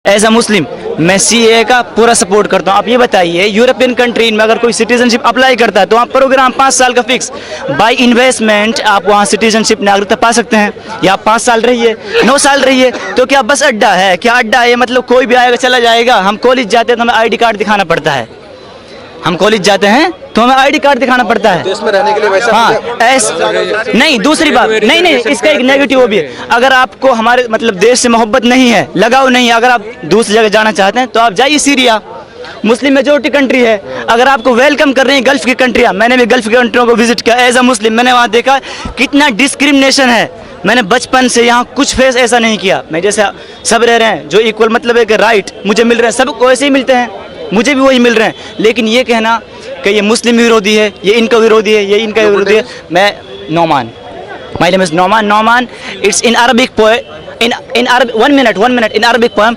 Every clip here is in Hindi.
एज अ मुस्लिम मैं सीए का पूरा सपोर्ट करता हूँ। आप ये बताइए, यूरोपियन कंट्री में अगर कोई सिटीजनशिप अप्लाई करता है तो वहाँ प्रोग्राम 5 साल का फिक्स, बाय इन्वेस्टमेंट आप वहाँ सिटीजनशिप नागरिकता पा सकते हैं। या आप 5 साल रहिए, 9 साल रहिए, तो क्या बस अड्डा है? क्या अड्डा है? मतलब कोई भी आएगा चला जाएगा? हम कॉलेज जाते हैं तो हमें आईडी कार्ड दिखाना पड़ता है। हम कॉलेज जाते हैं तो हमें आईडी कार्ड दिखाना पड़ता है। देश में रहने के लिए वैसा हाँ, नहीं दूसरी बात नहीं, इसका एक नेगेटिव भी है। अगर आपको हमारे मतलब देश से मोहब्बत नहीं है, लगाव नहीं है, अगर आप दूसरी जगह जाना चाहते हैं तो आप जाइए सीरिया, मुस्लिम मेजोरिटी कंट्री है। अगर आपको वेलकम कर रही है गल्फ की कंट्रियाँ, मैंने भी गल्फ की कंट्रियों को विजिट किया एज अ मुस्लिम, मैंने वहाँ देखा कितना डिस्क्रिमिनेशन है। मैंने बचपन से यहाँ कुछ फेस ऐसा नहीं किया। मैं जैसे सब रह रहे हैं, जो इक्वल मतलब है कि राइट मुझे मिल रहे हैं, सबको ऐसे ही मिलते हैं, मुझे भी वही मिल रहे हैं। लेकिन ये कहना कि ये मुस्लिम विरोधी है, ये इनका विरोधी है, ये इनका विरोधी है, मैं Nauman, my name is Nauman, it's in Arabic poem, in Arabic, one minute, in Arabic poem,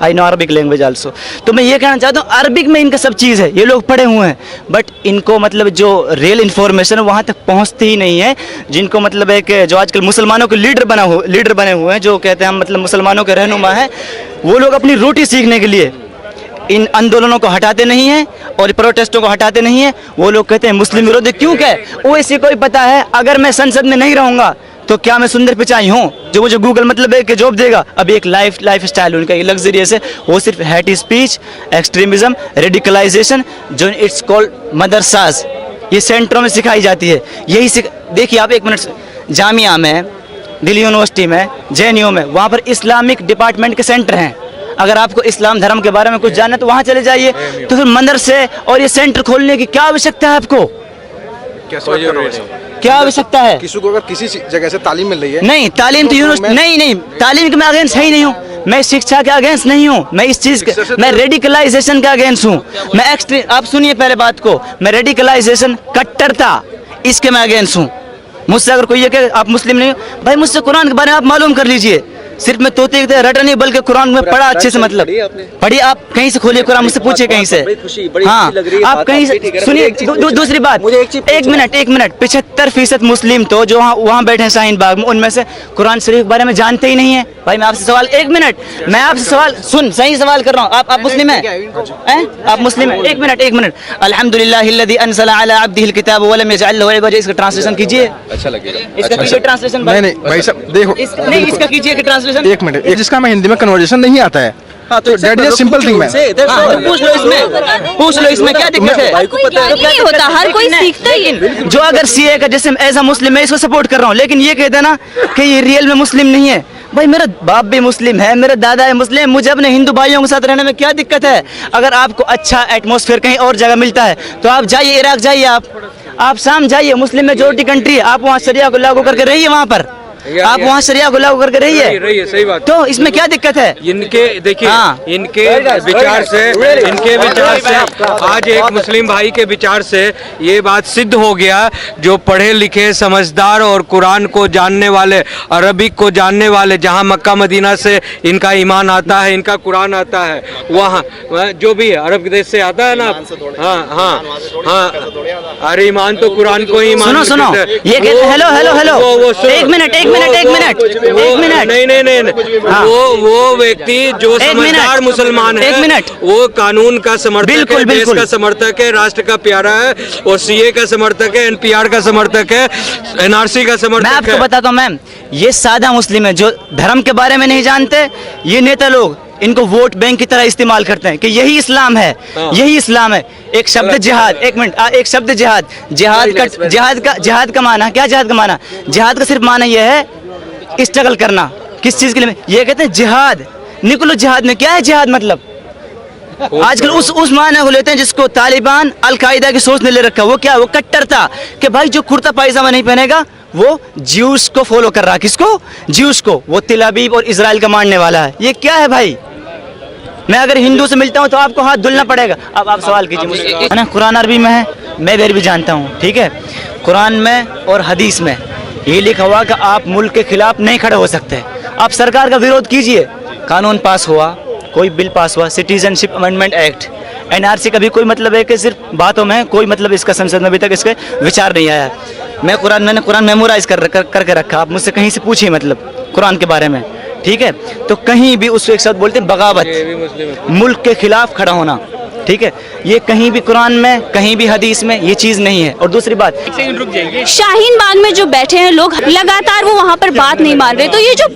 I know Arabic language also. तो मैं ये कहना चाहता हूँ, अरबिक में इनका सब चीज़ है, ये लोग पढ़े हुए हैं, बट इनको मतलब जो रियल इन्फॉर्मेशन है वहाँ तक पहुँचती ही नहीं है। जिनको मतलब है कि जो आजकल मुसलमानों के लीडर बने हुए हैं, जो कहते हैं हम मतलब मुसलमानों के रहनुमा हैं, वो लोग अपनी रोटी सीखने के लिए इन आंदोलनों को हटाते नहीं हैं और प्रोटेस्टों को हटाते नहीं हैं। वो लोग कहते हैं मुस्लिम विरोधी, क्यों कहे? वो इसी को ही पता है अगर मैं संसद में नहीं रहूँगा तो क्या मैं सुंदर पिचाई हूँ जो मुझे गूगल मतलब है कि जॉब देगा। अभी एक लाइफ स्टाइल उनका ये लग्जरियस है, वो सिर्फ हेट स्पीच, एक्सट्रीमिज्म, रेडिकलाइजेशन, जो इट्स कॉल्ड मदरसाज, ये सेंटरों में सिखाई जाती है। यही देखिए आप, एक मिनट, जामिया में, दिल्ली यूनिवर्सिटी में, JNU में, वहाँ पर इस्लामिक डिपार्टमेंट के सेंटर हैं। अगर आपको इस्लाम धर्म के बारे में कुछ जानना है तो वहाँ चले जाइए। तो फिर मदरसे और ये सेंटर खोलने की क्या आवश्यकता है आपको? क्या आवश्यकता है? किसी को अगर किसी जगह से तालीम मिल रही है, नहीं तालीम तो यूनिवर्सिटी नहीं, तालीम के मैं अगेंस्ट ही नहीं हूँ, मैं शिक्षा के अगेंस्ट नहीं हूँ, मैं इस चीज़ के, मैं रेडिकलाइजेशन के अगेंस्ट हूँ, मैं एक्सट्रीम, आप सुनिए पहले बात को, मैं रेडिकलाइजेशन, कट्टरता, इसके मैं अगेंस्ट हूँ। मुझसे अगर कोई ये कहे आप मुस्लिम नहीं हो, भाई मुझसे कुरान के बारे में आप मालूम कर लीजिए। सिर्फ मैं तोते रटा नहीं बल्कि कुरान में पढ़ा अच्छे से, मतलब पढ़िए, आप कहीं से खोलिए कुरान, मुझसे पूछिए कहीं से। हाँ, आप कहीं से सुनिए। दूसरी बात, एक मिनट, 75% मुस्लिम तो जो वहाँ बैठे हैं शाहीन बाग में, उनमें से कुरान शरीफ के बारे में जानते ही नहीं है। भाई मैं आपसे सवाल, एक मिनट, मैं आपसे सवाल सही सवाल कर रहा हूँ। आप मुस्लिम हैं? आप मुस्लिम हैं? एक मिनट, अल्हम्दुलिल्लाहिल्लज़ी अनज़ला अला अब्दिहिल किताब व लम यजअल लहु इवजा, इसका ट्रांसलेशन कीजिए। अच्छा लगेगा, इसका कीजिए ट्रांसलेशन। नहीं भाई साहब देखो, नहीं इसका कीजिए कि ट्रांसलेशन। एक मिनट, जिसका मैं हिंदी में कन्वर्सेशन नहीं आता है, हाँ, तो दैट इज सिंपल थिंग। मैं पूछ लो इसमें क्या दिक्कत है? नहीं होता, हर कोई सीखता ही है। जो अगर सीए का, जैसे एज अ मुस्लिम मैं इसको सपोर्ट कर रहा हूँ, लेकिन ये कहते हैं ना कि ये रियल में मुस्लिम नहीं है। भाई मेरा बाप भी मुस्लिम है, मेरा दादा है मुस्लिम, मुझे अपने हिंदू भाइयों के साथ रहने में क्या दिक्कत है? अगर आपको अच्छा एटमॉस्फेयर कहीं और जगह मिलता है तो आप जाइए, इराक जाइए, आप शाम जाइए, मुस्लिम मेजोरिटी कंट्री है, आप वहाँ शरिया को लागू करके रहिए, वहाँ पर आप वहाँ शरिया को लागू करके रहिए, सही बात। तो इसमें क्या दिक्कत है? इनके देखिए, इनके विचार से आज एक मुस्लिम भाई के विचार से ये बात सिद्ध हो गया, जो पढ़े लिखे समझदार और कुरान को जानने वाले, अरबिक को जानने वाले, जहाँ मक्का मदीना से इनका ईमान आता है, इनका कुरान आता है, वहाँ जो भी अरब देश से आता है ना। हाँ, अरे ईमान तो कुरान को ही ईमान। सुनो, ये हेलो, एक मिनट, नहीं, वो व्यक्ति जो समझदार मुसलमान है, 1 मिनट, वो कानून का समर्थक है, देश का समर्थक है, राष्ट्र का प्यारा है, और सीए का समर्थक है, NPR का समर्थक है, NRC का समर्थक है। मैं आपको बताता हूँ मैम, ये सादा मुस्लिम है जो धर्म के बारे में नहीं जानते। ये नेता लोग इनको वोट बैंक की तरह इस्तेमाल करते हैं कि यही इस्लाम है, यही इस्लाम है। एक शब्द जिहाद, एक मिनट, एक शब्द जिहाद का माना क्या? जिहाद का माना, जिहाद का सिर्फ माना यह है स्ट्रगल करना। किस चीज के लिए? ये कहते हैं जिहाद, निकलो जिहाद में। क्या है जिहाद मतलब? आजकल उस माना को लेते हैं जिसको तालिबान, अल-कायदा की सोच ने ले रखा। वो क्या? वो कट्टरता कि भाई जो कुर्ता पायजामा नहीं पहनेगा वो ज्यूस को फॉलो कर रहा है। किसको? ज्यूस को। वो तिल अबीब और इजराइल का मानने वाला है। ये क्या है भाई? मैं अगर हिंदू से मिलता हूँ तो आपको हाथ धुलना पड़ेगा। अब आप सवाल कीजिए मुझसे, है ना? कुरान अरबी में है, मैं भी अरबी जानता हूँ, ठीक है। कुरान में और हदीस में ये लिखा हुआ कि आप मुल्क के खिलाफ नहीं खड़े हो सकते। आप सरकार का विरोध कीजिए, कानून पास हुआ, कोई बिल पास हुआ, सिटीजनशिप अमेंडमेंट एक्ट, एनआरसी का भी कोई मतलब है कि सिर्फ बातों में, कोई मतलब इसका संसद में अभी तक इसके विचार नहीं आया। मैंने कुरान मेमोराइज करके रखा, आप मुझसे कहीं से पूछिए मतलब कुरान के बारे में, ठीक है। तो कहीं भी उसको एक शब्द बोलते हैं बगावत, मुल्क के खिलाफ खड़ा होना, ठीक है। ये कहीं भी कुरान में, कहीं भी हदीस में ये चीज़ नहीं है। और दूसरी बात, शाहीन बाग में जो बैठे हैं लोग लगातार वो वहाँ पर बात नहीं मान रहे, तो ये जो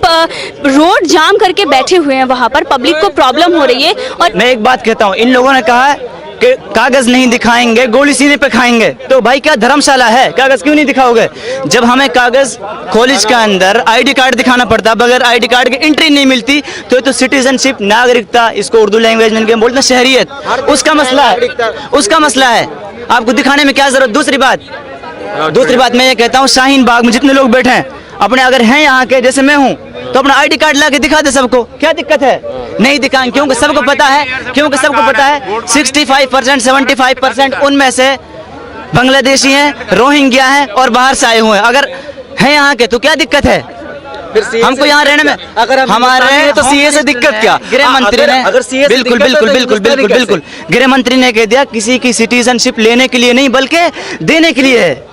रोड जाम करके बैठे हुए हैं वहाँ पर पब्लिक को प्रॉब्लम हो रही है। और मैं एक बात कहता हूँ, इन लोगों ने कहा है कि कागज नहीं दिखाएंगे गोली सीने पे खाएंगे, तो भाई क्या धर्मशाला है, कागज क्यों नहीं दिखाओगे? जब हमें कागज कॉलेज के अंदर आईडी कार्ड दिखाना पड़ता, बगैर आईडी कार्ड के एंट्री नहीं मिलती, तो सिटीजनशिप, नागरिकता, इसको उर्दू लैंग्वेज में बोलते हैं शहरियत, उसका मसला है, उसका मसला है, आपको दिखाने में क्या जरूरत। दूसरी बात मैं ये कहता हूँ, शाहीन बाग में जितने लोग बैठे हैं अपने अगर हैं यहाँ के, जैसे मैं हूँ, तो अपना आईडी कार्ड ला के दिखा दे सबको, क्या दिक्कत है? नहीं दिखाएंगे क्योंकि सबको पता है 65% 75% उनमें से बांग्लादेशी हैं, रोहिंग्या हैं और बाहर से आए हुए हैं। अगर हैं यहाँ के तो क्या दिक्कत है? हमको यहाँ रहने में, अगर हमारे तो सीए से दिक्कत क्या? गृह मंत्री ने बिल्कुल गृह मंत्री ने कह दिया किसी की सिटीजनशिप लेने के लिए नहीं बल्कि देने के लिए है।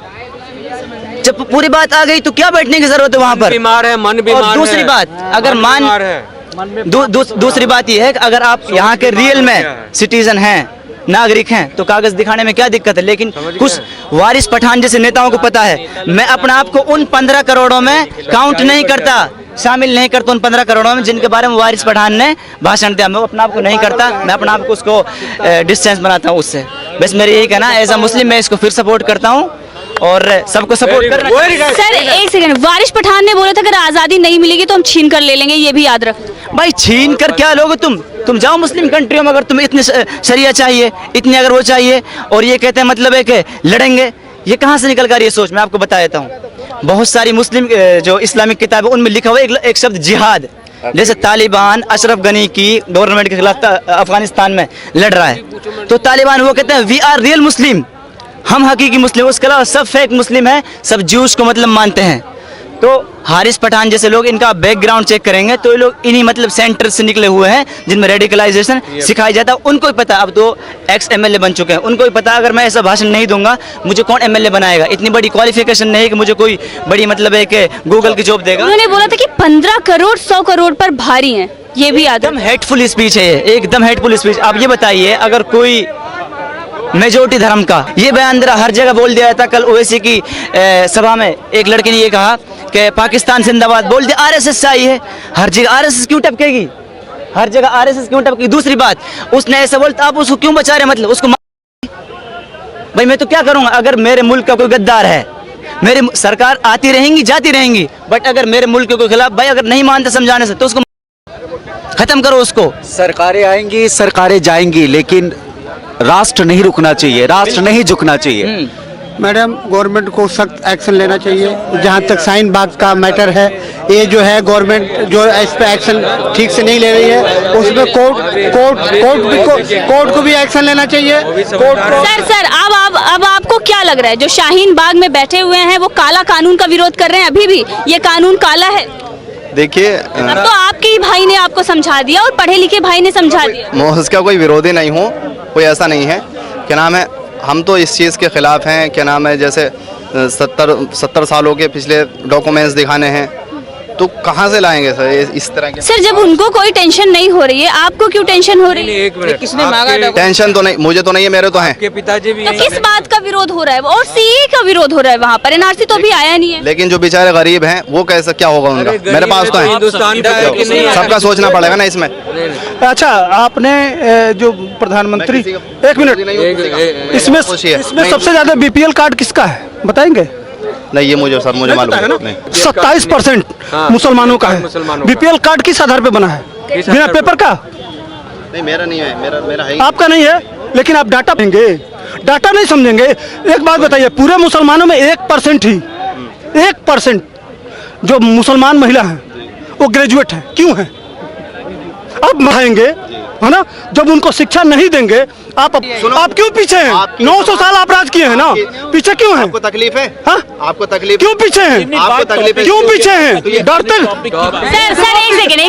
जब पूरी बात आ गई तो क्या बैठने की जरूरत है वहाँ पर? बीमार है, मन बीमार है। दूसरी बात, अगर दूसरी बात यह है कि अगर आप यहाँ के रियल में सिटीजन हैं, नागरिक हैं, तो कागज दिखाने में क्या दिक्कत है? लेकिन कुछ वारिस पठान जैसे नेताओं को पता है, मैं अपने आप को उन 15 करोड़ों में काउंट नहीं करता, शामिल नहीं करता उन 15 करोड़ों में जिनके बारे में वारिस पठान ने भाषण दिया। मैं अपने आप को नहीं करता, मैं अपने आप को उसको डिस्टेंस बनाता हूँ उससे। बस मेरी यही कहना, एज अ मुस्लिम मैं इसको फिर सपोर्ट करता हूँ और सबको सपोर्ट करना। सर एक सेकंड, वारिस पठान ने बोला था अगर आज़ादी नहीं मिलेगी तो हम छीन कर ले लेंगे, ये भी याद रखना। भाई छीन कर क्या लोगे तुम जाओ मुस्लिम कंट्रियों में, अगर तुम्हें इतने शरिया चाहिए, इतने अगर वो चाहिए, और ये कहते हैं मतलब है कि लड़ेंगे, ये कहाँ से निकल कर ये सोच? मैं आपको बता देता हूँ, बहुत सारी मुस्लिम जो इस्लामिक किताब है उनमें लिखा हुआ एक शब्द जिहाद, जैसे तालिबान अशरफ गनी की गवर्नमेंट के खिलाफ अफगानिस्तान में लड़ रहा है, तो तालिबान वो कहते हैं वी आर रियल मुस्लिम, हम हकीकी मुस्लिम, उसके अलावा सब फेक मुस्लिम है, सब ज्यूस को मतलब मानते हैं। तो हारिस पठान जैसे लोग, इनका बैकग्राउंड चेक करेंगे तो ये लोग इन्हीं मतलब सेंटर से निकले हुए हैं जिनमें रेडिकलाइजेशन सिखाया जाता है। उनको ही पता, अब तो एक्स एमएलए बन चुके हैं, उनको ही पता अगर मैं ऐसा भाषण नहीं दूंगा मुझे कौन एमएलए बनाएगा। इतनी बड़ी क्वालिफिकेशन नहीं है कि मुझे कोई बड़ी मतलब है कि गूगल की जॉब देगा। उन्होंने बोला था कि 15 करोड़ 100 करोड़ पर भारी हैं, ये भी याद है। एकदम हेटफुल स्पीच है ये, एकदम हेटफुल स्पीच। आप ये बताइए, अगर कोई मेजोरिटी धर्म का ये बयान दे रहा, हर जगह बोल दिया था। कल ओवैसी की सभा में एक लड़के ने ये कहा कि पाकिस्तान जिंदाबाद, बोल दिया आरएसएस से आई है, हर जगह आरएसएस क्यों टपकेगी, हर जगह आरएसएस क्यों टपकेगी। दूसरी बात, उसने ऐसा बोलता, आप उसको क्यों बचा रहे, मतलब उसको भाई मैं तो क्या करूंगा? अगर मेरे मुल्क का कोई गद्दार है, मेरी सरकार आती रहेंगी जाती रहेंगी, बट अगर मेरे मुल्क के खिलाफ भाई अगर नहीं मानते समझाने से तो उसको खत्म करो। उसको सरकारें आएंगी, सरकारें जाएंगी, लेकिन राष्ट्र नहीं रुकना चाहिए, राष्ट्र नहीं झुकना चाहिए। मैडम, गवर्नमेंट को सख्त एक्शन लेना चाहिए। जहाँ तक शाहीन बाग का मैटर है, ये जो है गवर्नमेंट जो इस पे एक्शन ठीक से नहीं ले रही है, उसमें कोर्ट को भी एक्शन लेना चाहिए। सर अब आपको क्या लग रहा है, जो शाहीन बाग में बैठे हुए हैं वो काला कानून का विरोध कर रहे हैं? अभी भी ये कानून काला है? देखिए, अब तो आपके ही भाई ने आपको समझा दिया और पढ़े लिखे भाई ने समझा दिया। मैं उसका कोई विरोधी नहीं हूँ, कोई ऐसा नहीं है। क्या नाम है, हम तो इस चीज़ के खिलाफ हैं। क्या नाम है, जैसे 70 सालों के पिछले डॉक्यूमेंट्स दिखाने हैं, तो कहाँ से लाएंगे सर इस तरह के? सर जब उनको कोई टेंशन नहीं हो रही है, आपको क्यों टेंशन हो रही है? किसने मांगा? टेंशन तो नहीं, मुझे तो नहीं है, मेरे तो हैं। आपके पिताजी भी तो किस बात का विरोध हो रहा है? और सीए का विरोध हो रहा है वहाँ पर, एनआरसी तो अभी आया नहीं है। लेकिन जो बेचारे गरीब हैं वो कैसे, क्या होगा उनका? मेरे पास तो है, हिंदुस्तान का है कि नहीं है? सबका सोचना पड़ेगा ना इसमें। अच्छा, आपने जो प्रधानमंत्री, एक मिनट, इसमें सबसे ज्यादा बीपीएल कार्ड किसका है बताएंगे? नहीं, ये मुझे मालूम है। 27% मुसलमानों का है। बीपीएल कार्ड किस आधार पे बना है? बिना पेपर का? नहीं, मेरा नहीं है, मेरा है। आपका नहीं है, लेकिन आप डाटा देंगे, डाटा नहीं समझेंगे। एक बात बताइए, पूरे मुसलमानों में 1% ही 1% जो मुसलमान महिला हैं वो ग्रेजुएट हैं, क्यों हैं? अब बढ़ाएंगे, है ना। जब उनको शिक्षा नहीं देंगे, आप क्यों पीछे हैं? 900 साल आप राज किए हैं ना, पीछे क्यों हैं? आपको तकलीफ है? हाँ? आपको तकलीफ क्यों पीछे हैं? आपको तकलीफ है? क्यों पीछे हैं? डरते सर एक सेकंड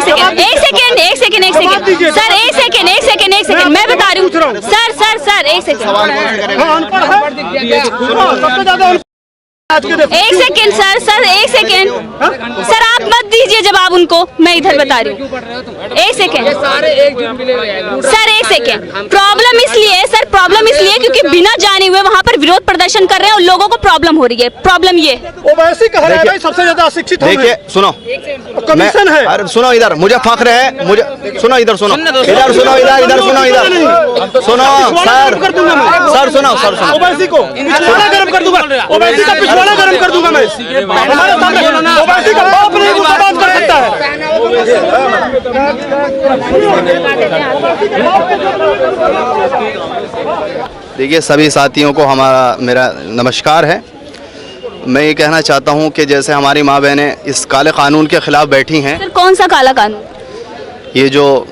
मैं बता रही हूँ सर एक सेकंड एक सेकंड सर आप मत दीजिए जवाब उनको, मैं इधर बता रही हूँ। एक सेकंड प्रॉब्लम इसलिए क्योंकि बिना जाने हुए वहाँ पर विरोध प्रदर्शन कर रहे हैं और लोगों को प्रॉब्म हो रही है। प्रॉब्लम ये वो वैसे कह रहे हैं भाई सबसे ज्यादा अशिक्षित देखिए सुनो, कमीशन है। अरे सुनो इधर, मुझे फख्र है, मुझे सुनो इधर सुनो सर सुनो ओवैसी को पिछवाड़ा गरम कर दूंगा, ओवैसी का पिछवाड़ा गरम कर दूंगा मैं। हमारे सामने ओवैसी का बाप नहीं गुस्सा बात कर सकता है। देखिए सभी साथियों को मेरा नमस्कार है। मैं ये कहना चाहता हूँ कि जैसे हमारी माँ बहनें इस काले कानून के खिलाफ बैठी हैं। सर कौन सा काला कानून? ये जो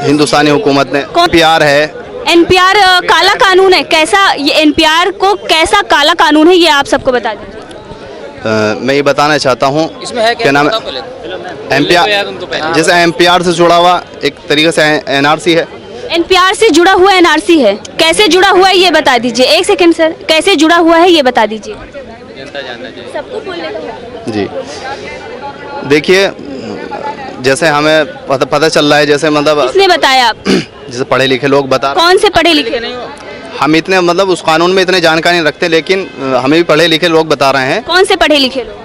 हिंदुस्तानी हुकूमत ने NPR है। NPR काला कानून है? कैसा ये NPR को कैसा काला कानून है, ये आप सबको बता दीजिए। मैं ये बताना चाहता हूँ क्या नाम है NPR, जैसे NPR से जुड़ा हुआ एक तरीके से NRC है। NPR से जुड़ा हुआ NRC है, कैसे जुड़ा हुआ है ये बता दीजिए। एक सेकंड सर, कैसे जुड़ा हुआ है ये बता दीजिए। सबको बोलने का जी देखिए, जैसे हमें पता चल रहा है, जैसे मतलब किसने बताया आप? जैसे पढ़े लिखे लोग बता रहे। कौन से पढ़े लिखे? हम इतने मतलब उस कानून में इतने जानकारी नहीं रखते, लेकिन हमें भी पढ़े लिखे लोग बता रहे हैं। कौन से पढ़े लिखे लोग?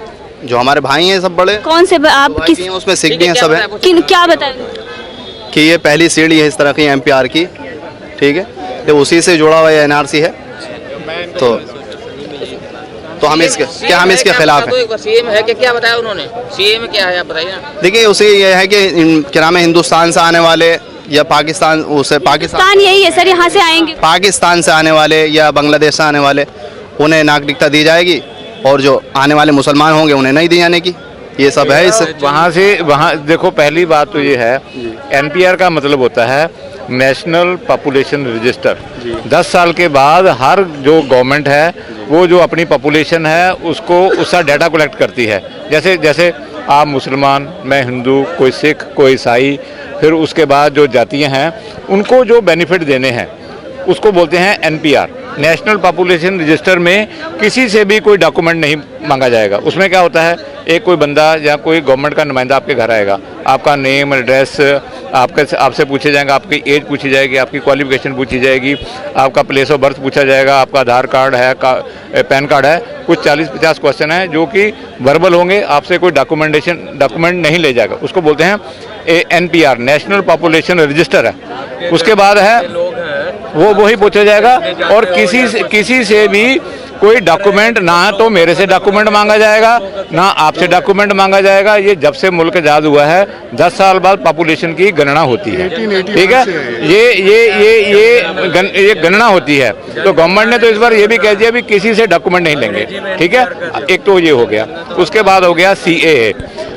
जो हमारे भाई हैं सब बड़े। कौन से आप किस? उसमें सिख भी हैं सब हैं। क्या बताएं कि ये पहली सीढ़ी है इस तरह की NPR की, ठीक है, तो उसी से जुड़ा हुआ ये NRC है। तो हम इसके खिलाफ हैं। सीएम है कि क्या बताया उन्होंने? सीएम क्या है आप बताइए ना। देखिए उसे ये है कि क्या नाम है, हिंदुस्तान से आने वाले या पाकिस्तान यही है सर, यहाँ से आएंगे पाकिस्तान से आने वाले या बांग्लादेश से आने वाले, उन्हें नागरिकता दी जाएगी, और जो आने वाले मुसलमान होंगे उन्हें नहीं दी जाने की। ये सब है इससे। वहाँ देखो, पहली बात तो ये है, NPR का मतलब होता है नेशनल पॉपुलेशन रजिस्टर। 10 साल के बाद हर जो गवर्नमेंट है वो जो अपनी पॉपुलेशन है उसका डाटा कलेक्ट करती है। जैसे आप मुसलमान, मैं हिंदू, कोई सिख, कोई ईसाई, फिर उसके बाद जो जातियाँ हैं उनको जो बेनिफिट देने हैं उसको बोलते हैं NPR, नेशनल पॉपुलेशन रजिस्टर। में किसी से भी कोई डॉक्यूमेंट नहीं मांगा जाएगा। उसमें क्या होता है, एक कोई बंदा या कोई गवर्नमेंट का नुमाइंदा आपके घर आएगा, आपका नेम, एड्रेस, आपसे पूछे जाएंगे, आपकी एज पूछी जाएगी, आपकी क्वालिफिकेशन पूछी जाएगी, आपका प्लेस ऑफ बर्थ पूछा जाएगा, आपका आधार कार्ड है, पैन कार्ड है, कुछ 40-50 क्वेश्चन है जो कि वर्बल होंगे। आपसे कोई डॉक्यूमेंट नहीं ले जाएगा। उसको बोलते हैं NPR, नेशनल पॉपुलेशन रजिस्टर है। उसके बाद है वो वही पूछा जाएगा, और किसी से भी कोई डॉक्यूमेंट, ना तो मेरे से डॉक्यूमेंट मांगा जाएगा, ना आपसे डॉक्यूमेंट मांगा जाएगा। ये जब से मुल्क आज़ाद हुआ है 10 साल बाद पॉपुलेशन की गणना होती है, ठीक है। ये गणना होती है। तो गवर्नमेंट ने तो इस बार ये भी कह दिया भी किसी से डॉक्यूमेंट नहीं लेंगे, ठीक है। एक तो ये हो गया। उसके बाद हो गया CAA,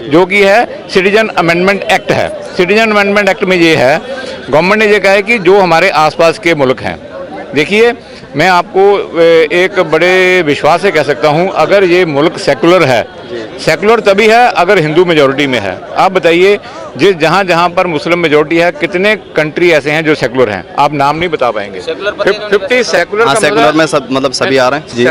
जो कि है सिटीजन अमेंडमेंट एक्ट है। सिटीजन अमेंडमेंट एक्ट में ये है, गवर्नमेंट ने ये कहा है कि जो हमारे आसपास के मुल्क हैं, देखिए मैं आपको एक बड़े विश्वास से कह सकता हूं, अगर ये मुल्क सेकुलर है, सेकुलर तभी है अगर हिंदू मेजॉरिटी में है। आप बताइए जहां पर मुस्लिम मेजॉरिटी है, कितने कंट्री ऐसे हैं जो सेकुलर हैं? आप नाम नहीं बता पाएंगे। 50 सेकुलर में सब मतलब सभी आ रहे हैं जी।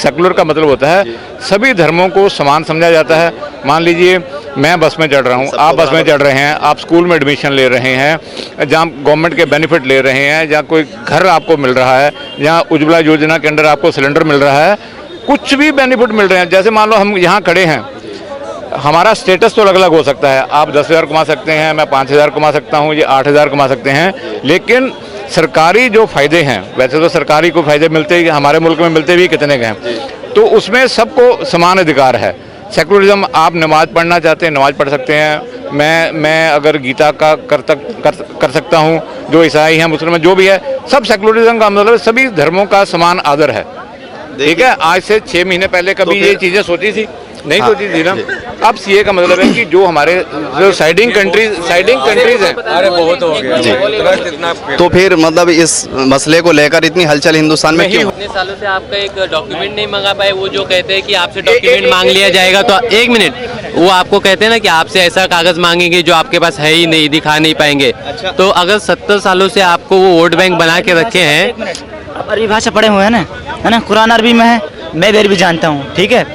सेकुलर का मतलब होता है सभी धर्मों को समान समझा जाता है। मान लीजिए मैं बस में चढ़ रहा हूँ, आप बस में चढ़ रहे हैं, आप स्कूल में एडमिशन ले रहे हैं, जहाँ गवर्नमेंट के बेनिफिट ले रहे हैं, जहाँ कोई घर आपको मिल रहा है, जहाँ उज्ज्वला योजना के अंदर आपको सिलेंडर मिल रहा है, कुछ भी बेनिफिट मिल रहे हैं। जैसे मान लो हम यहाँ खड़े हैं, हमारा स्टेटस तो अलग अलग हो सकता है। आप 10,000 कमा सकते हैं, मैं 5,000 कमा सकता हूँ, ये 8,000 कमा सकते हैं, लेकिन सरकारी जो फ़ायदे हैं, वैसे तो सरकारी को फ़ायदे मिलते ही हमारे मुल्क में मिलते भी कितने हैं, तो उसमें सबको समान अधिकार है। सेकुलरिज्म, आप नमाज़ पढ़ना चाहते हैं नमाज़ पढ़ सकते हैं। मैं अगर गीता का कर सकता हूँ, जो ईसाई हैं, मुसलमान, जो भी है, सब सेकुलरिज्म का मतलब सभी धर्मों का समान आदर है, ठीक है। आज से 6 महीने पहले कभी ये चीज़ें सोची थी? नहीं सोची थी ना। अब सीए का मतलब है कि जो हमारे जो साइडिंग कंट्रीज हैं, अरे बहुत हो गया। तो फिर मतलब इस मसले को लेकर इतनी हलचल हिंदुस्तान में क्यों? इतने सालों से आपका एक डॉक्यूमेंट नहीं मंगा पाए, वो जो कहते हैं कि आपसे डॉक्यूमेंट मांग लिया जाएगा, तो एक मिनट, वो आपको कहते हैं ना कि आपसे ऐसा कागज मांगेंगे जो आपके पास है ही नहीं, दिखा नहीं पाएंगे। तो अगर 70 सालों से आपको वो वोट बैंक बना के रखे हैं, आप अरबी भाषा पढ़े हुए हैं ना, है ना, कुरान अरबी में है, मैं भी अरबी जानता हूँ, ठीक है।